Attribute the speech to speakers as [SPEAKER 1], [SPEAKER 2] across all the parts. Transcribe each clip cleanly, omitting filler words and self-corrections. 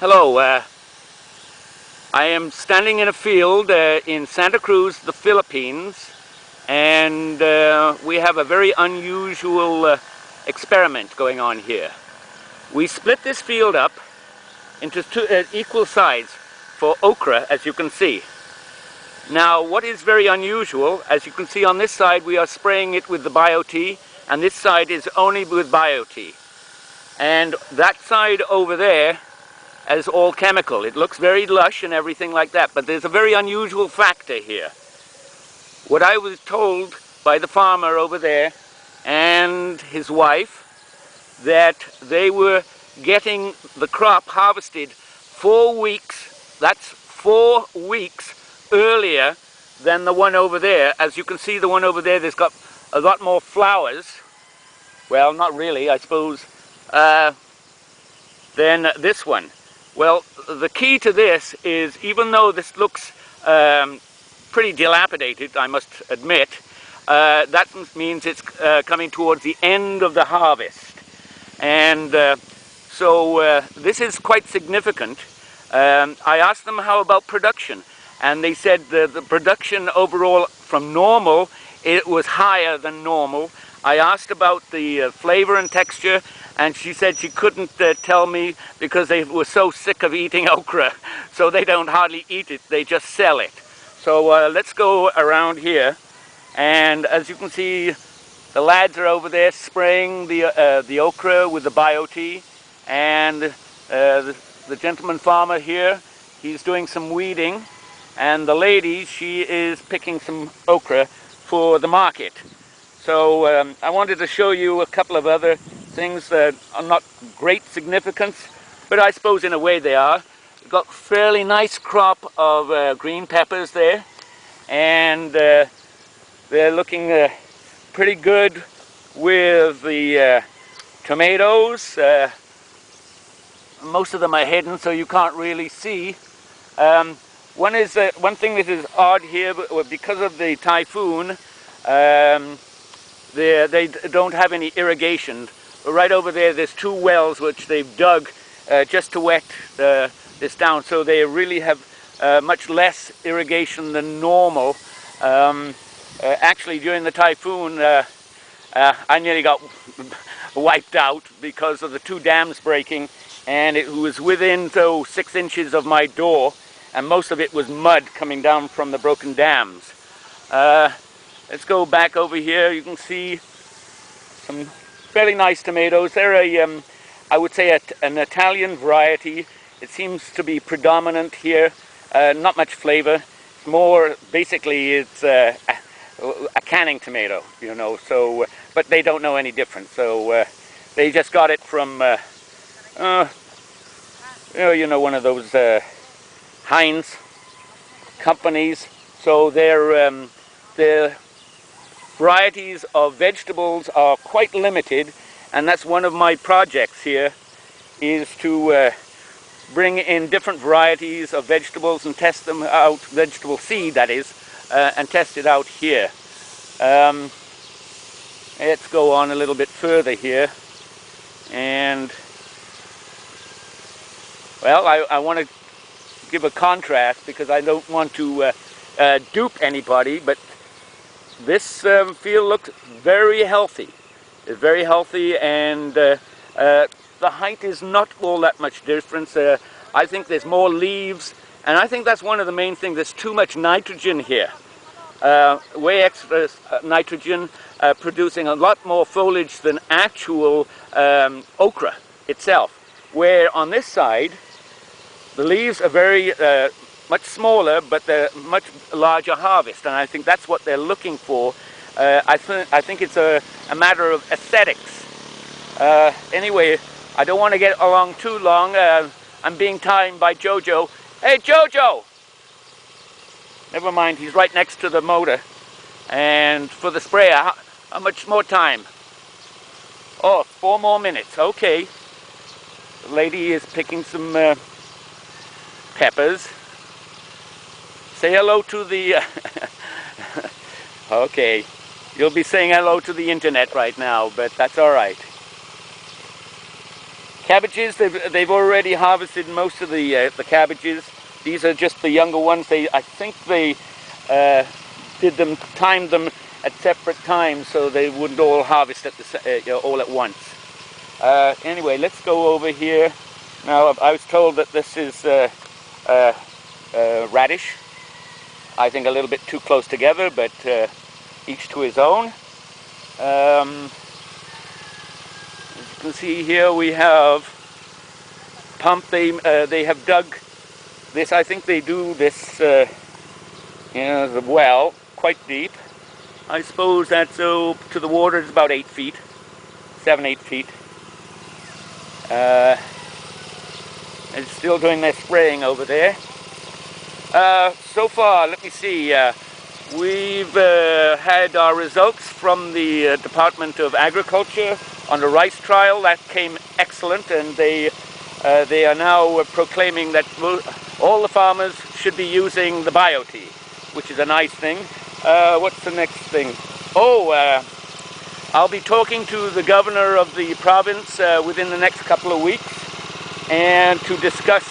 [SPEAKER 1] Hello, I am standing in a field in Santa Cruz, the Philippines, and we have a very unusual experiment going on here. We split this field up into two equal sides for okra, as you can see. Now, what is very unusual, as you can see on this side, we are spraying it with the BioT, and this side is only with BioT. And that side over there as all chemical. It looks very lush and everything like that, but there's a very unusual factor here. What I was told by the farmer over there and his wife, that they were getting the crop harvested 4 weeks, that's 4 weeks earlier than the one over there. As you can see, the one over there, there's got a lot more flowers. Well, not really, I suppose, than this one. Well, the key to this is, even though this looks pretty dilapidated, I must admit, that means it's coming towards the end of the harvest. And so this is quite significant. I asked them how about production, and they said the production overall from normal, it was higher than normal. I asked about the flavor and texture, and she said she couldn't tell me because they were so sick of eating okra, so they don't hardly eat it, they just sell it. So let's go around here, and as you can see, the lads are over there spraying the okra with the BioT, and the gentleman farmer here, he's doing some weeding, and the lady, she is picking some okra for the market. So I wanted to show you a couple of other things that are not great significance, but I suppose in a way they are. We've got a fairly nice crop of green peppers there, and they're looking pretty good with the tomatoes. Most of them are hidden, so you can't really see. One thing that is odd here, because of the typhoon, they don't have any irrigation. Right over there, there's 2 wells which they've dug just to wet this down, so they really have much less irrigation than normal. Actually, during the typhoon, I nearly got wiped out because of the 2 dams breaking, and it was within 6 inches of my door, and most of it was mud coming down from the broken dams. Let's go back over here. You can see some fairly nice tomatoes. They're I would say an Italian variety. It seems to be predominant here. Not much flavor. It's more, basically, it's a canning tomato, you know. So, but they don't know any different. So they just got it from, you know, one of those Heinz companies. So they're varieties of vegetables are quite limited, and that's one of my projects here, is to bring in different varieties of vegetables and test them out, vegetable seed that is, and test it out here. Let's go on a little bit further here, and well, I want to give a contrast because I don't want to dupe anybody, but this field looks very healthy. It's very healthy, and the height is not all that much difference. I think there's more leaves, and I think that's one of the main things. There's too much nitrogen here. Way extra nitrogen, producing a lot more foliage than actual okra itself. Where on this side, the leaves are very much smaller, but they're much larger harvest, and I think that's what they're looking for. I think it's a matter of aesthetics. Anyway, I don't want to get along too long. I'm being timed by Jojo. Hey, Jojo! Never mind, he's right next to the motor. And for the sprayer, how much more time? Oh, 4 more minutes. Okay. The lady is picking some peppers. Say hello to the... Okay, you'll be saying hello to the internet right now, but that's all right. Cabbages, they've already harvested most of the cabbages. These are just the younger ones. I think they timed them at separate times so they wouldn't all harvest at all at once. Anyway, let's go over here. Now, I was told that this is radish. I think a little bit too close together, but each to his own. As you can see here, we have pump. They have dug this. I think they do this, the well quite deep. I suppose that's to the water is about 8 feet, 7-8 feet. And still doing their spraying over there. So far, let me see. We've had our results from the Department of Agriculture on the rice trial. That came excellent, and they are now proclaiming that all the farmers should be using the BioTea, which is a nice thing. What's the next thing? Oh, I'll be talking to the governor of the province within the next couple of weeks, and to discuss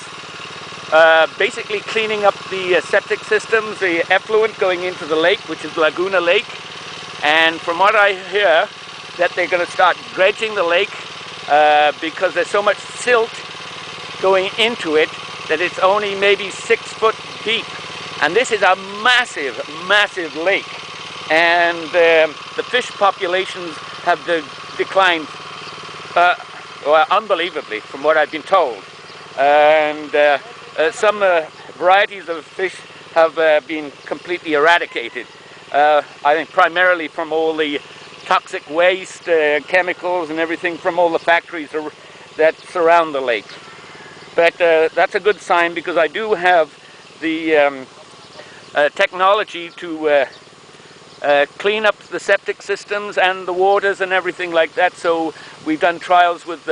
[SPEAKER 1] basically cleaning up the septic systems, the effluent going into the lake, which is Laguna Lake. And from what I hear, that they're going to start dredging the lake because there's so much silt going into it that it's only maybe 6 foot deep. And this is a massive, massive lake. And the fish populations have declined unbelievably, from what I've been told. And some varieties of fish have been completely eradicated. I think primarily from all the toxic waste, chemicals and everything from all the factories that surround the lake. But that's a good sign, because I do have the technology to clean up the septic systems and the waters and everything like that. So we've done trials with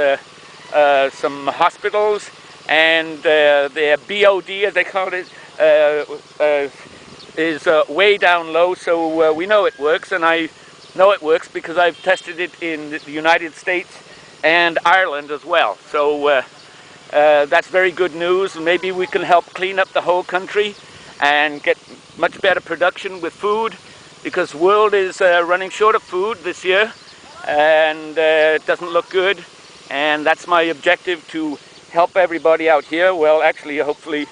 [SPEAKER 1] some hospitals, and their BOD, as they call it, is way down low. So we know it works, and I know it works because I've tested it in the United States and Ireland as well. So that's very good news. Maybe we can help clean up the whole country and get much better production with food, because the world is running short of food this year, and it doesn't look good. And that's my objective, to help everybody out here. Well, actually, hopefully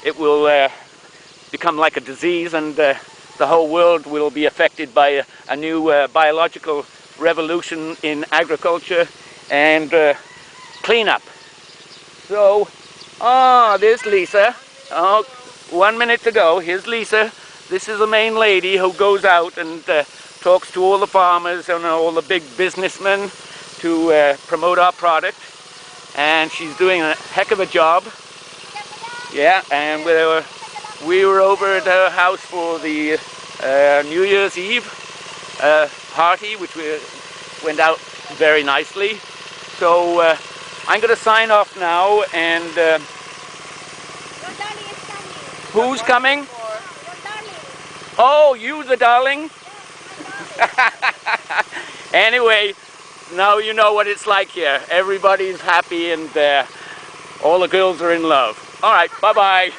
[SPEAKER 1] it will become like a disease, and the whole world will be affected by a new biological revolution in agriculture and cleanup. So, there's Lisa. Oh, 1 minute to go. Here's Lisa. This is the main lady who goes out and talks to all the farmers and all the big businessmen to promote our product. And she's doing a heck of a job. Yeah, and we were over at her house for the New Year's Eve party, which went out very nicely. So I'm going to sign off now, and who's coming? Oh, you the darling? Anyway, now you know what it's like here. Everybody's happy, and all the girls are in love. All right, bye-bye.